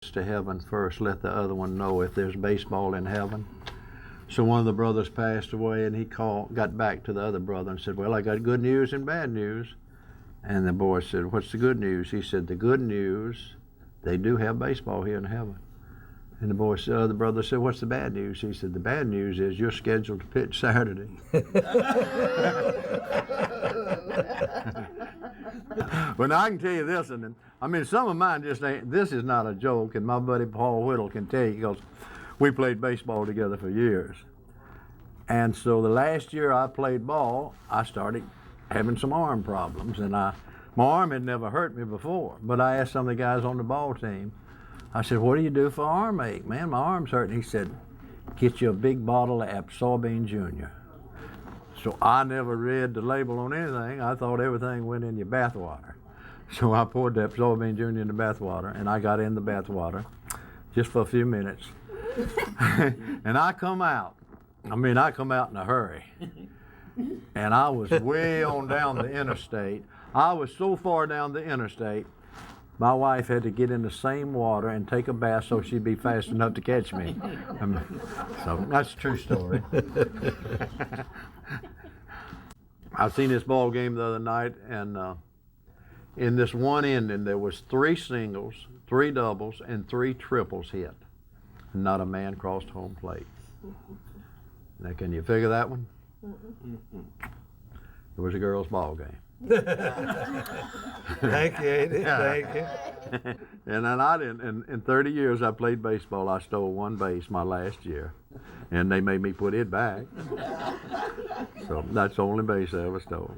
to heaven first, let the other one know if there's baseball in heaven. So one of the brothers passed away, and he got back to the other brother and said, well, I got good news and bad news. And the boy said, what's the good news? He said, the good news, they do have baseball here in heaven. And the brother said, what's the bad news? He said, the bad news is you're scheduled to pitch Saturday. But now I can tell you this, and I mean, some of mine just ain't, this is not a joke, and my buddy Paul Whittle can tell you, because we played baseball together for years. And so the last year I played ball, I started having some arm problems, and my arm had never hurt me before, but I asked some of the guys on the ball team, I said, what do you do for arm ache? Man, my arm's hurting. He said, get you a big bottle of Absorbine Junior. So I never read the label on anything. I thought everything went in your bath water. So I poured the Absorbine Junior in the bath water, and I got in the bath water just for a few minutes. And I come out. I mean, I come out in a hurry. And I was way on down the interstate. I was so far down the interstate, my wife had to get in the same water and take a bath so she'd be fast enough to catch me. So that's a true story. I seen this ball game the other night, and in this one inning there was 3 singles, 3 doubles, and 3 triples hit. And not a man crossed home plate. Now can you figure that one? It was a girls' ball game. Thank you, Adie. Thank you. And then I didn't. In 30 years I played baseball, I stole 1 base my last year, and they made me put it back. So that's the only base I ever stole.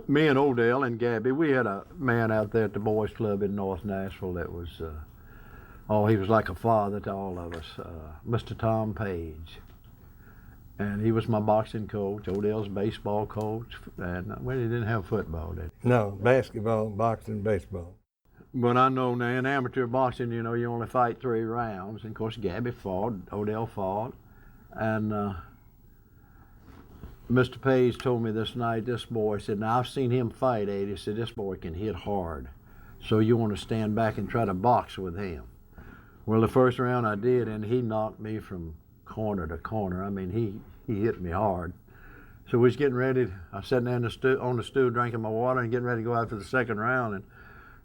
Me and Odell and Gabby, we had a man out there at the boys' club in North Nashville that was, he was like a father to all of us, Mr. Tom Page. And he was my boxing coach, Odell's baseball coach, and well, he didn't have football, did he? No, basketball, boxing, baseball. But I know now in amateur boxing, you know, you only fight 3 rounds. And of course, Gabby fought, Odell fought, and Mr. Page told me this night, this boy said, now I've seen him fight, Adie. He said, this boy can hit hard, so you want to stand back and try to box with him. Well, the first round I did, and he knocked me from corner to corner. I mean, he hit me hard. So we was getting ready. I was sitting there on the stool drinking my water and getting ready to go out for the second round. And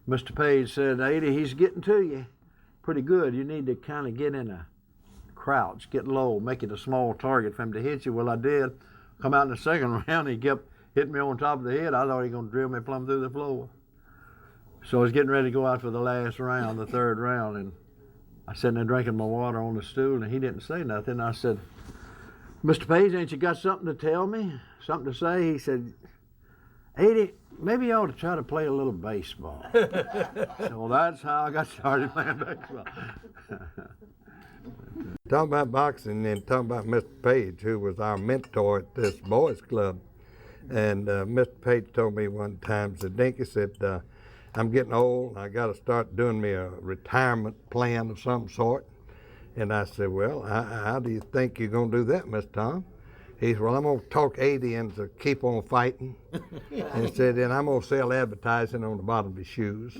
Mr. Page said, Adie, he's getting to you pretty good. You need to kind of get in a crouch, get low, make it a small target for him to hit you. Well, I did. Come out in the second round, he kept hitting me on top of the head. I thought he was going to drill me plumb through the floor. So I was getting ready to go out for the last round, the third round, and I was sitting there drinking my water on the stool, and he didn't say nothing. I said, Mr. Page, ain't you got something to tell me? Something to say? He said, Adie, maybe you ought to try to play a little baseball. So that's how I got started playing baseball. Talking about boxing and talking about Mr. Page, who was our mentor at this boys' club. And Mr. Page told me one time, said, Dinky said, I'm getting old. I got to start doing me a retirement plan of some sort. And I said, well, how do you think you're going to do that, Mr. Tom? He said, well, I'm going to talk Adie into keep on fighting. And he said, then I'm going to sell advertising on the bottom of his shoes.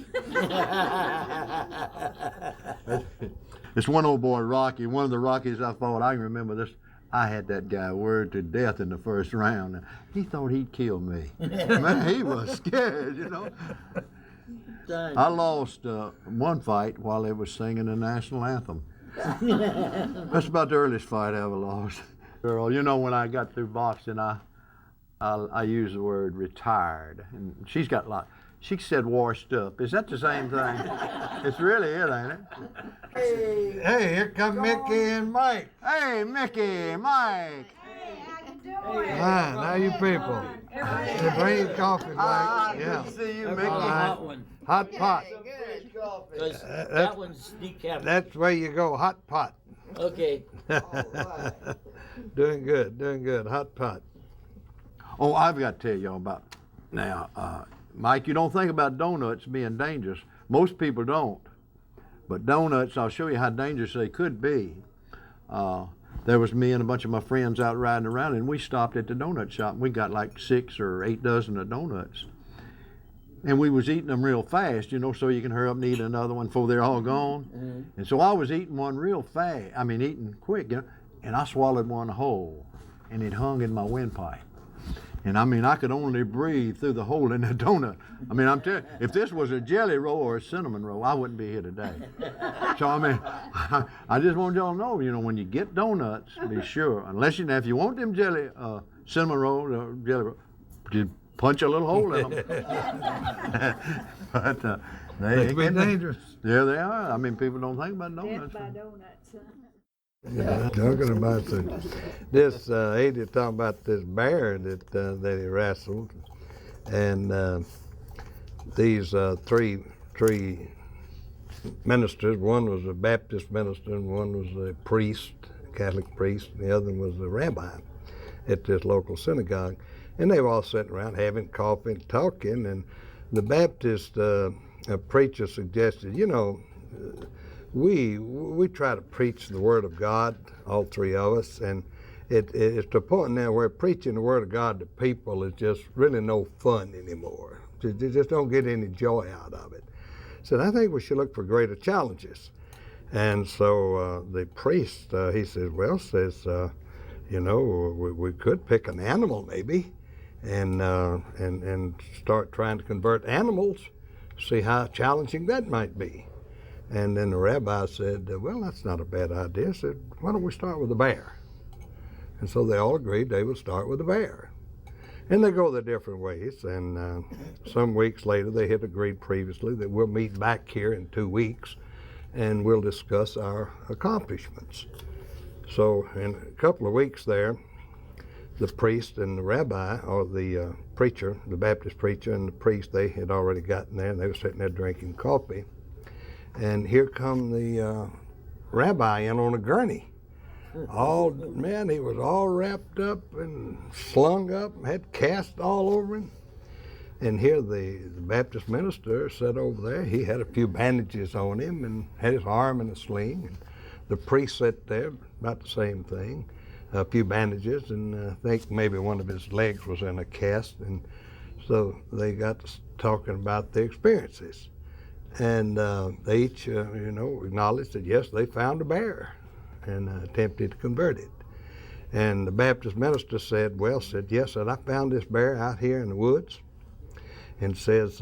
This one old boy, Rocky, one of the Rockies I fought, I can remember this. I had that guy worried to death in the first round. He thought he'd kill me. Man, he was scared, you know. I lost one fight while they were singing the national anthem. That's about the earliest fight I ever lost. Girl, you know, when I got through boxing, I used the word retired, and she's got a lot. She said washed up. Is that the same thing? It's really it, ain't it? Hey, here come Mickey and Mike. Hey, Mickey, Mike. Hey, how you doing? Hi, how you people? Hey, bring your coffee, Mike. Good to see you, Mickey. Hot one. Hot pot. Because that one's decaf. That's where you go, hot pot. Okay. Doing good, hot pot. Oh, I've got to tell y'all about now. Mike, you don't think about donuts being dangerous. Most people don't. But donuts, I'll show you how dangerous they could be. There was me and a bunch of my friends out riding around, and we stopped at the donut shop. We got like 6 or 8 dozen of donuts. and we was eating them real fast, you know, so you can hurry up and eat another one before they're all gone. Mm-hmm. And so I was eating one real fast. I mean, eating quick, you know, and I swallowed one whole, and it hung in my windpipe. And I mean, I could only breathe through the hole in the donut. I mean, I'm telling you, if this was a jelly roll or a cinnamon roll, I wouldn't be here today. So I mean, I just want y'all to know, you know, when you get donuts, be sure, unless you, now if you want them jelly, cinnamon rolls or jelly roll, just punch a little hole in them. But they It's been dangerous. Yeah, they are. I mean, people don't think about Death donuts. by donuts. Yeah, talking about this, Adie talking about this bear that he wrestled, and these three ministers. One was a Baptist minister, and one was a priest, Catholic priest, and the other one was a rabbi at this local synagogue. And they were all sitting around having coffee and talking, and the Baptist preacher suggested, you know, we try to preach the Word of God, all three of us, and it's to the point now where preaching the Word of God to people is just really no fun anymore. You just don't get any joy out of it. So I think we should look for greater challenges. And so the priest, he says, you know, we could pick an animal maybe, and start trying to convert animals, see how challenging that might be. And then the rabbi said, well, that's not a bad idea. He said, why don't we start with a bear? And so they all agreed they would start with a bear. And they go their different ways. And some weeks later, they had agreed previously that we'll meet back here in 2 weeks and we'll discuss our accomplishments. So in a couple of weeks there, the priest and the rabbi, or the preacher, the Baptist preacher and the priest, they had already gotten there, and they were sitting there drinking coffee. And here come the rabbi in on a gurney. Man, he was all wrapped up and slung up, had cast all over him. And here the Baptist minister sat over there. He had a few bandages on him and had his arm in a sling. And the priest sat there, about the same thing, a few bandages, and I think maybe one of his legs was in a cast. And so they got to talking about their experiences. And they each, you know, acknowledged that, yes, they found a bear and attempted to convert it. And the Baptist minister said, yes, I found this bear out here in the woods. And says,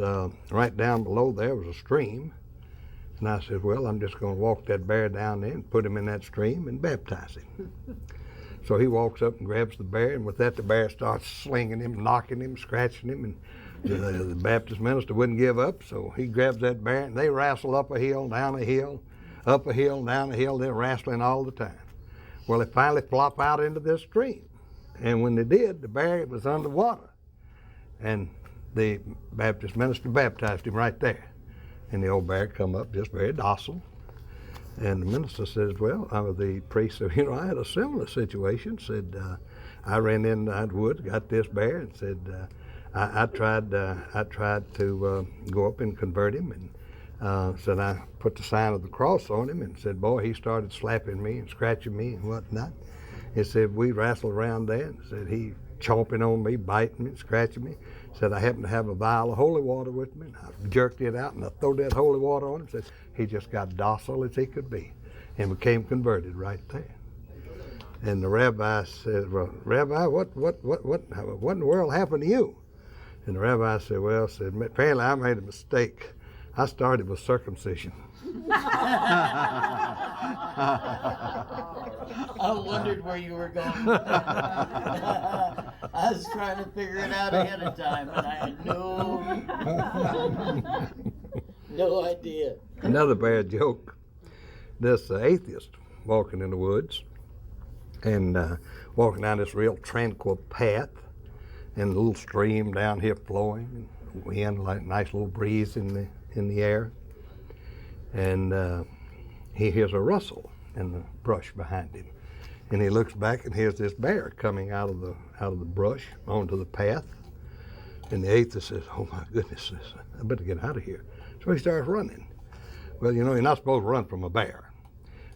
right down below there was a stream. And I said, well, I'm just going to walk that bear down there and put him in that stream and baptize him. So he walks up and grabs the bear, and with that the bear starts slinging him, knocking him, scratching him, and the Baptist minister wouldn't give up, so he grabs that bear, and they wrestle up a hill, down a hill, up a hill, down a hill. They're wrestling all the time. Well, they finally flop out into this stream, and when they did, the bear was underwater, and the Baptist minister baptized him right there. And the old bear come up just very docile. And the minister says, the priest said, you know, I had a similar situation. Said, I ran in the woods, got this bear, and said, I tried to go up and convert him, and said I put the sign of the cross on him, and said, boy, he started slapping me and scratching me and whatnot. He said, we wrestled around there, and said he chomping on me, biting me, scratching me. Said I happened to have a vial of holy water with me, and I jerked it out, and I threw that holy water on him. Said he just got docile as he could be, and became converted right there. And the rabbi said, well, Rabbi, what in the world happened to you? And the rabbi said, apparently I made a mistake. I started with circumcision. I wondered where you were going. I was trying to figure it out ahead of time, and I had no idea. Another bad joke. This atheist walking in the woods and walking down this real tranquil path, and a little stream down here flowing, and wind, like nice little breeze in the air. And he hears a rustle in the brush behind him, and he looks back and hears this bear coming out of the brush onto the path. And the atheist says, oh my goodness, I better get out of here. So he starts running. Well, you know, you're not supposed to run from a bear.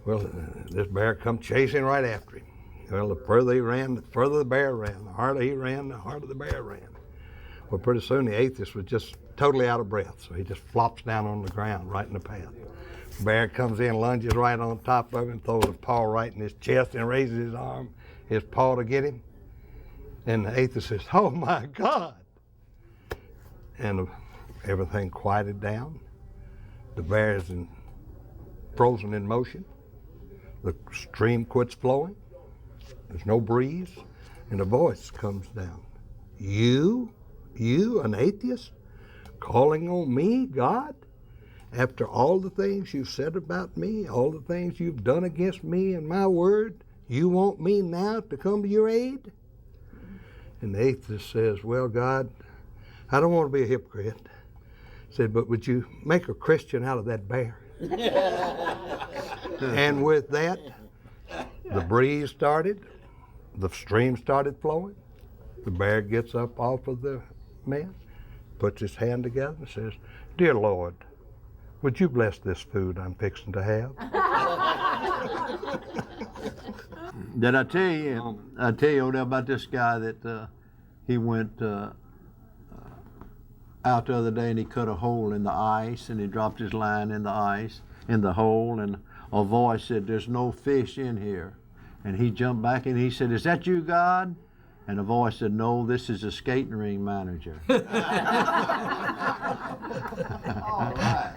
Well, this bear come chasing right after him. Well, the further he ran, the further the bear ran. The harder he ran, the harder the bear ran. Well, pretty soon the atheist was just totally out of breath. So he just flops down on the ground right in the path. Bear comes in, lunges right on top of him, throws a paw right in his chest and raises his arm, his paw to get him. And the atheist says, "Oh my God." And everything quieted down. The bear is frozen in motion. The stream quits flowing. There's no breeze. And a voice comes down. You, an atheist, calling on me, God? After all the things you've said about me, all the things you've done against me and my word, you want me now to come to your aid? And the atheist says, "Well, God, I don't want to be a hypocrite." Said, "But would you make a Christian out of that bear?" And with that, the breeze started, the stream started flowing. The bear gets up off of the man, puts his hand together and says, "Dear Lord, would you bless this food I'm fixing to have?" Did I tell you, Odell, about this guy that he went out the other day and he cut a hole in the ice and he dropped his line in the ice, in the hole, and a voice said, "There's no fish in here." And he jumped back and he said, "Is that you, God?" And the voice said, "No, this is a skating ring manager."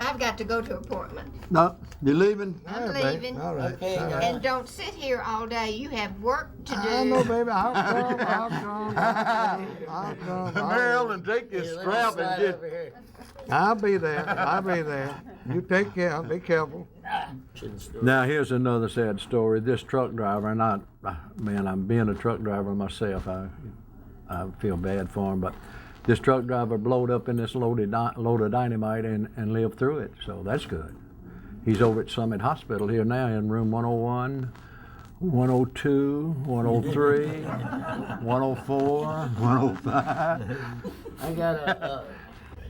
I've got to go to appointment. No, you leaving? I'm All right, babe. leaving. All right. Okay, all right. And don't sit here all day. You have work to do. I know, baby. I'll come. Marilyn, take this Here, let me strap slide and get. over here. I'll be there. You take care. Be careful. Shouldn't store. Now here's another sad story. This truck driver, and I'm being a truck driver myself. I feel bad for him, but this truck driver blowed up in this load of dynamite and lived through it. So that's good. He's over at Summit Hospital here now in room 101, 102, 103, 104, 105. I got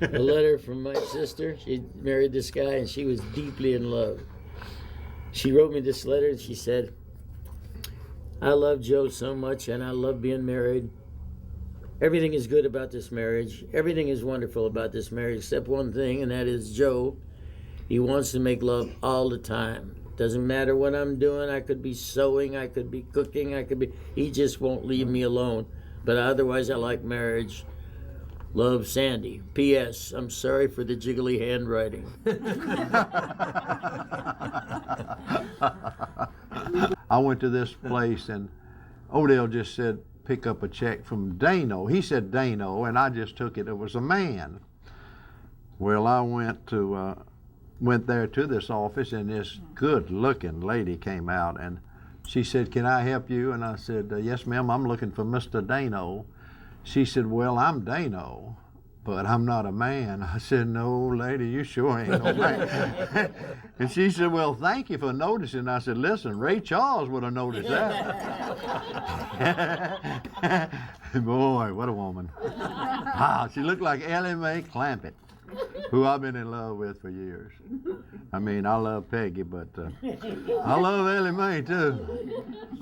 a letter from my sister. She married this guy and she was deeply in love. She wrote me this letter and she said, "I love Joe so much and I love being married. Everything is good about this marriage. Everything is wonderful about this marriage except one thing, and that is Joe. He wants to make love all the time. Doesn't matter what I'm doing. I could be sewing, I could be cooking, he just won't leave me alone. But otherwise I like marriage. Love, Sandy. P.S. I'm sorry for the jiggly handwriting." I went to this place and Odell just said, "Pick up a check from Dano." He said Dano, and I just took it was a man. Well, I went there to this office, and this good-looking lady came out, and she said, "Can I help you?" And I said, "Yes, ma'am, I'm looking for Mr. Dano." She said, "Well, I'm Dano, but I'm not a man." I said, "No, lady, you sure ain't no man." And she said, "Well, thank you for noticing." I said, "Listen, Ray Charles would have noticed that." Boy, what a woman. Wow, she looked like Ellie Mae Clampett, who I've been in love with for years. I mean, I love Peggy, but I love Ellie Mae too.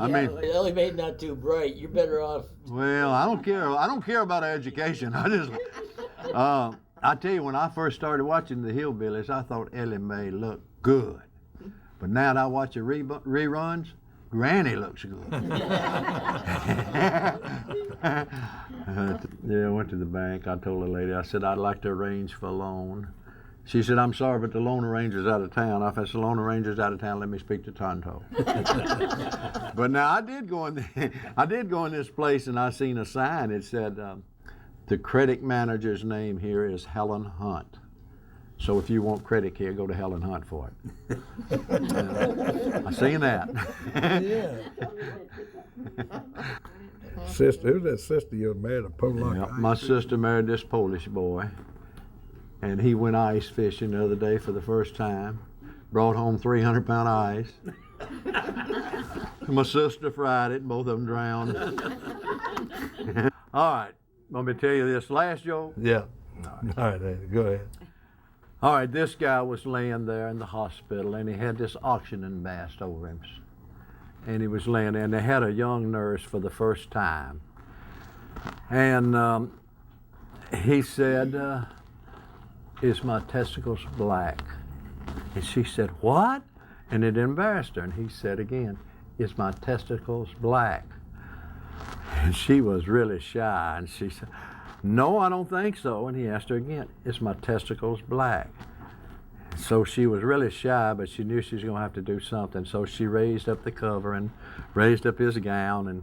I mean, Ellie Mae's not too bright. You're better off. well, I don't care. I don't care about her education. I just, I tell you, when I first started watching the Hillbillies, I thought Ellie Mae looked good. But now that I watch the reruns, Granny looks good. Yeah, I went to the bank. I told the lady, I said, "I'd like to arrange for a loan." She said, "I'm sorry, but the loan arranger's out of town." I said, "The loan arranger's out of town. Let me speak to Tonto." But now I did go in this place and I seen a sign. It said, "The credit manager's name here is Helen Hunt. So if you want credit here, go to Helen Hunt for it." I seen that. Yeah. Sister, who's that sister you married? A Polak? Yeah, my sister married this Polish boy, and he went ice fishing the other day for the first time. Brought home 300-pound ice. My sister fried it. Both of them drowned. All right, let me tell you this last joke. Yeah. All right, Adie, go ahead. All right, this guy was laying there in the hospital, and he had this oxygen mask over him. And he was laying there, and they had a young nurse for the first time. And he said, is my testicles black? And she said, what? And it embarrassed her. And he said again, is my testicles black? And she was really shy. And she said, no, I don't think so. And he asked her again, is my testicles black? So she was really shy, but she knew she was going to have to do something. So she raised up the cover and raised up his gown and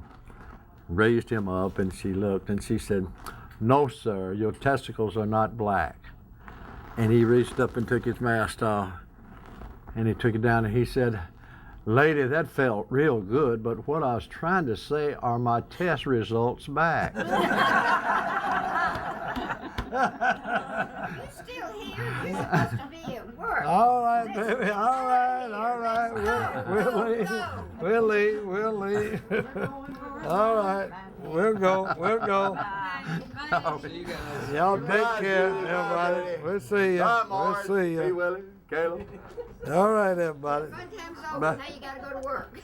raised him up. And she looked and she said, no, sir, your testicles are not black. And he reached up and took his mask off. And he took it down and he said, lady, that felt real good, but what I was trying to say are my test results back. You're still here. You're supposed to be at work. All right, baby. All right. We'll leave. All right. We'll go. Y'all take care, everybody. We'll see you. Bye, We'll Marge. see Be you. Willie, Caleb. All right, everybody. Fun time's over. Now you gotta go to work.